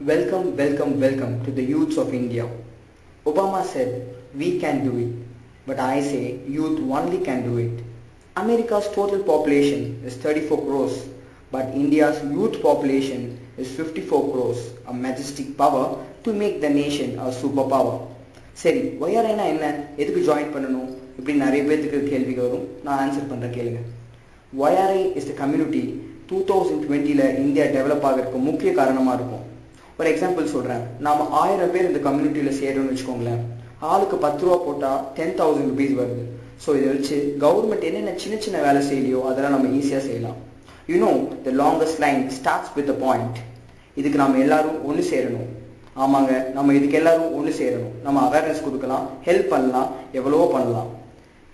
Welcome, welcome, welcome to the youths of India. Obama said, we can do it. But I say, youth only can do it. America's total population is 34 crores, but India's youth population is 54 crores, a majestic power to make the nation a superpower. சரி ஒய்ஆர்ஐனா என்ன, எதுக்கு join பண்ணணும் இப்படி நிறைய பேருக்கு கேள்விகள் வரும். நான் ஆன்சர் பண்ணுறேன் கேளுங்க. YRI is the community 2020 India develop ஆகிறதுக்கு முக்கிய காரணமாக இருக்கும். ஒரு எக்ஸாம்பிள் சொல்கிறேன். நாம் 1000 பேர் இந்த கம்யூனிட்டியில் சேரணும்னு வச்சுக்கோங்களேன். ஆளுக்கு 10 ரூபா போட்டால் 10,000 rupees வருது. ஸோ இதை வச்சு கவர்மெண்ட் என்னென்ன சின்ன சின்ன வேலை செய்யலையோ அதெல்லாம் நம்ம ஈஸியாக செய்யலாம். You know the longest line starts with a point. இதுக்கு நம்ம எல்லாரும் ஒன்று சேரணும். ஆமாங்க, நம்ம இதுக்கு எல்லாரும் ஒன்று சேரணும். நம்ம அவேர்னஸ் கொடுக்கலாம், ஹெல்ப் பண்ணலாம், எவ்வளவோ பண்ணலாம்.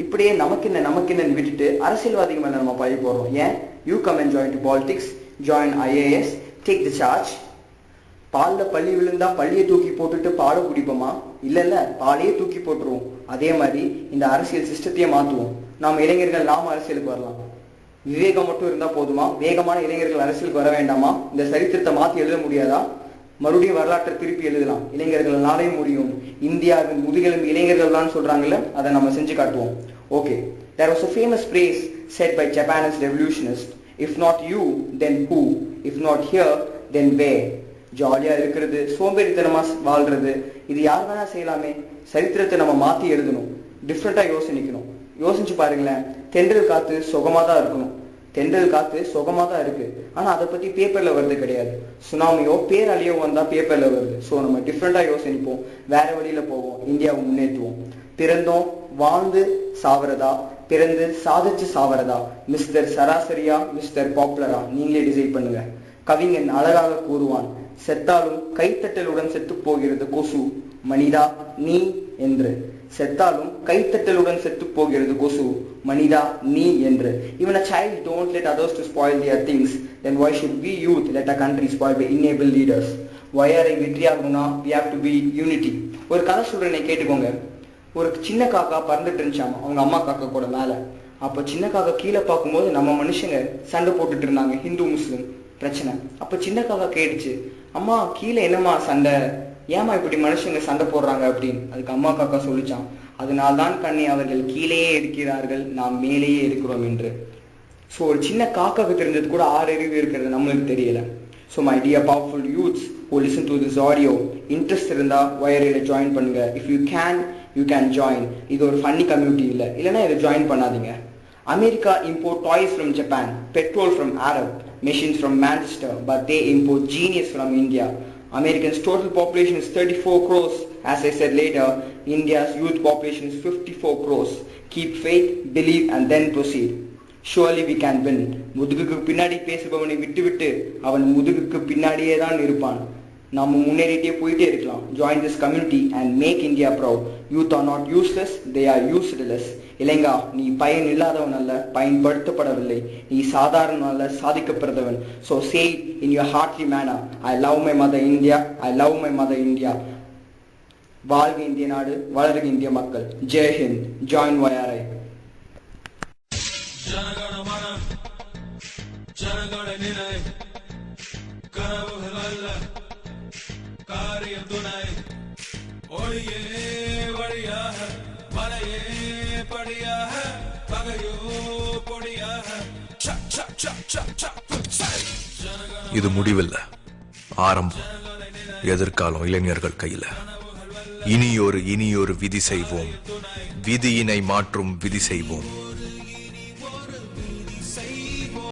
இப்படியே நமக்கு என்ன விட்டுட்டு அரசியல்வாதிகள் மேலே நம்ம பழி போடுறோம். ஏன்? You come and join to politics, join IAS, take the charge. பாலில் பள்ளி விழுந்தா பள்ளியை தூக்கி போட்டுட்டு பாலை குடிப்போமா? இல்லை, பாலையே தூக்கி போட்டுருவோம். அதே மாதிரி இந்த அரசியல் சிஸ்டத்தையே மாற்றுவோம். நாம் இளைஞர்கள் நாம் அரசியலுக்கு வரலாம். விவேகம் மட்டும் இருந்தால் போதுமா? வேகமான இளைஞர்கள் அரசியலுக்கு வர வேண்டாமா? இந்த சரித்திரத்தை மாற்றி எழுத முடியாதா? மறுபடியும் வரலாற்றை திருப்பி எழுதலாம். இளைஞர்களாலே முடியும். இந்தியாவின் முதுகெலும்பு இளைஞர்கள் தான் சொல்றாங்கல்ல, அதை நம்ம செஞ்சு காட்டுவோம். Okay, there was a famous phrase said by Japanese revolutionist, if not you then who, if not here then where. ஜாலியா இருக்கிறது, சோம்பேறித்தனமா வாழ்றது, இது யார் வேணா செய்யலாமே. சரித்திரத்தை நம்ம மாத்தி எழுதணும், டிஃப்ரெண்டா யோசிக்கணும். யோசிச்சு பாருங்களேன். தென்றல் காத்து சுகமா தான் இருக்கணும். தென்றல் காத்து சுகமாக தான் இருக்கு, ஆனால் அதை பற்றி பேப்பரில் வருது கிடையாது. சுனாமியோ பேரழியோ வந்தால் பேப்பரில் வருது. ஸோ நம்ம டிஃப்ரெண்ட்டாக யோசிப்போம், வேற வழியில் போவோம், இந்தியாவை முன்னேற்றுவோம். பிறந்தோம் வாழ்ந்து சாவரதா, பிறந்து சாதிச்சு சாவரதா, மிஸ்டர் சராசரியா மிஸ்டர் பாப்புலரா, நீங்களே டிசைட் பண்ணுங்க. கவிஞன் அழகாக கூறுவான், செத்தாலும் கைத்தட்டலுடன் செத்து போகிறது கொசு, மனிதா நீ என்று. செத்தாலும் கைத்தட்டலுடன் செத்து போகிறது கொசு, மனிதா நீ என்று. Even a child don't let others to spoil their things, then why should we youth let a country spoil by enable leaders? ஒய்ஆர்ஐ வெற்றியாகணும்னா we have to be unity. ஒரு கதை சொல்றேனே கேட்டுக்கோங்க. ஒரு சின்ன காக்கா பறந்துட்டு இருந்துச்சாமா அவங்க அம்மா காக்கா கூட மேலே. அப்போ சின்ன காக்கா கீழே பார்க்கும்போது நம்ம மனுஷங்க சண்டை போட்டுட்டு இருந்தாங்க, ஹிந்து முஸ்லிம் பிரச்சனை. அப்போ சின்ன காக்கா கேட்டுச்சு, அம்மா கீழே என்னம்மா சண்டை, ஏமா இப்படி மனுஷங்க சண்டை போடுறாங்க அப்படின்னு. அதுக்கு அம்மா காக்கா சொல்லிச்சான், அதனால்தான் கண்ணே அவர்கள் கீழேயே இருக்கிறார்கள், நாம் மேலேயே இருக்கிறோம் என்று. ஸோ ஒரு சின்ன காக்காவுக்கு தெரிஞ்சது கூட 6 அறிவு இருக்கிறது நம்மளுக்கு தெரியல. So my dear powerful youths who listen to this audio, interest இருந்தால் ஒய்ஆர்ஐல ஜாயின் பண்ணுங்க. If you can join. இது ஒரு ஃபன்னி கம்யூனிட்டி இல்லைன்னா இதை ஜாயின் பண்ணாதீங்க. America import toys from Japan, petrol from Arab, machines from Manchester, but they import genius from India. Americans' total population is 34 crores. As I said later, India's youth population is 54 crores. Keep faith, believe and then proceed. Surely we can win. முதுகுக்கு பின்னாடி பேசுபவனை விட்டு அவன் முதுகுக்கு பின்னாடியே தான் இருப்பான். நாம் முன்னேறிட்டே போயிட்டே இருக்கலாம். Join this community and make India proud. Youth are not useless, they are useless. இளைஞா, நீ பயன் இல்லாதவன் அல்ல, பயன்படுத்தப்படவில்லை. நீ சாதாரண அல்ல, சாதிக்கப்படுறவன். So say in your heartly manner, I love my mother India, I love my mother India. வாழ்க இந்திய நாடு, வளர்க இந்திய மக்கள். ஜெய் ஹிந்த். ஜாயின் ஒய்ஆர்ஐ. காரியம் துணை ஒளியே வழியாக மலையே படியாக பகையோ பொடியாக. இது முடிவில்லை, ஆரம்பம். எதிர்காலம் இளைஞர்கள் கையில். இனியொரு விதி செய்வோம், விதியினை மாற்றும் விதி செய்வோம்.